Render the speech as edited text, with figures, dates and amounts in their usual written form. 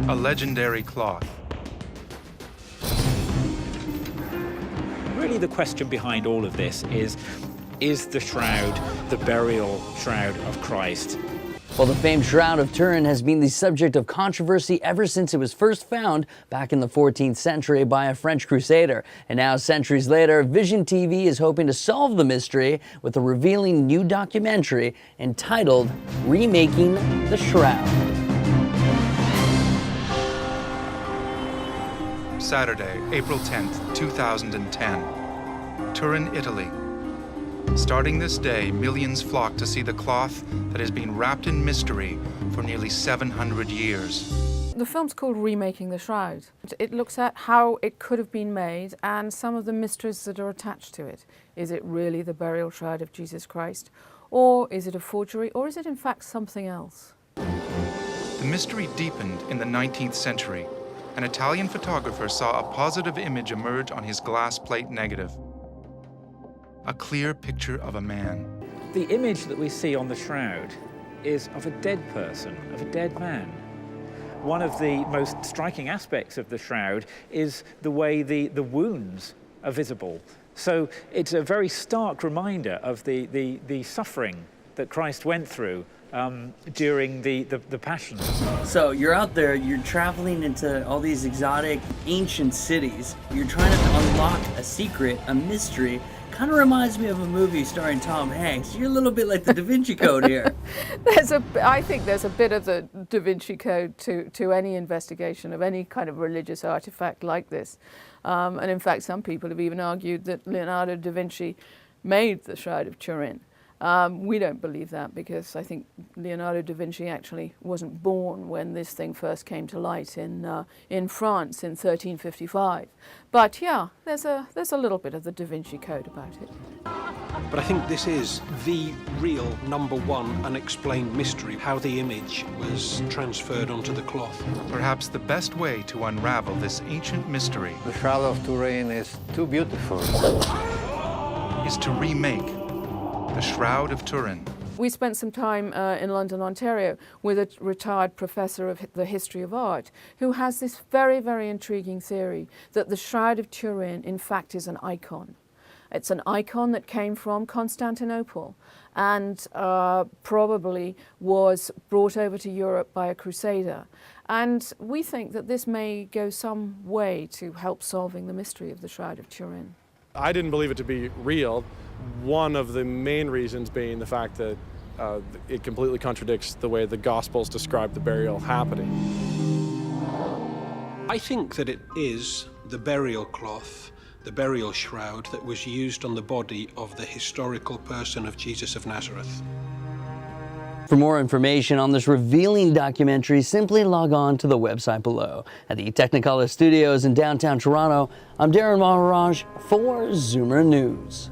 a legendary cloth. Really, the question behind all of this is the shroud the burial shroud of Christ? Well, the famed Shroud of Turin has been the subject of controversy ever since it was first found back in the 14th century by a French crusader. And now, centuries later, Vision TV is hoping to solve the mystery with a revealing new documentary entitled Remaking the Shroud. Saturday, April 10th, 2010. Turin, Italy. Starting this day, millions flock to see the cloth that has been wrapped in mystery for nearly 700 years. The film's called Remaking the Shroud. It looks at how it could have been made and some of the mysteries that are attached to it. Is it really the burial shroud of Jesus Christ? Or is it a forgery? Or is it in fact something else? The mystery deepened in the 19th century. An Italian photographer saw a positive image emerge on his glass plate negative. A clear picture of a man. The image that we see on the shroud is of a dead person, of a dead man. One of the most striking aspects of the shroud is the way the wounds are visible. So it's a very stark reminder of the suffering that Christ went through during the Passion. So you're out there, you're traveling into all these exotic, ancient cities. You're trying to unlock a secret, a mystery. Kind of reminds me of a movie starring Tom Hanks. You're a little bit like the Da Vinci Code here. I think there's a bit of the Da Vinci Code to any investigation of any kind of religious artifact like this. And in fact, some people have even argued that Leonardo da Vinci made the Shroud of Turin. We don't believe that because I think Leonardo da Vinci actually wasn't born when this thing first came to light in France in 1355. But yeah, there's a little bit of the Da Vinci Code about it. But I think this is the real #1 unexplained mystery, how the image was transferred onto the cloth. Perhaps the best way to unravel this ancient mystery The Shroud of Turin is too beautiful. is to remake the Shroud of Turin. We spent some time in London, Ontario, with a retired professor of the history of art who has this very, very intriguing theory that the Shroud of Turin, in fact, is an icon. It's an icon that came from Constantinople and probably was brought over to Europe by a crusader. And we think that this may go some way to help solving the mystery of the Shroud of Turin. I didn't believe it to be real. One of the main reasons being the fact that it completely contradicts the way the Gospels describe the burial happening. I think that it is the burial cloth, the burial shroud that was used on the body of the historical person of Jesus of Nazareth. For more information on this revealing documentary, simply log on to the website below. At the Technicolor Studios in downtown Toronto, I'm Darrin Maharaj for Zoomer News.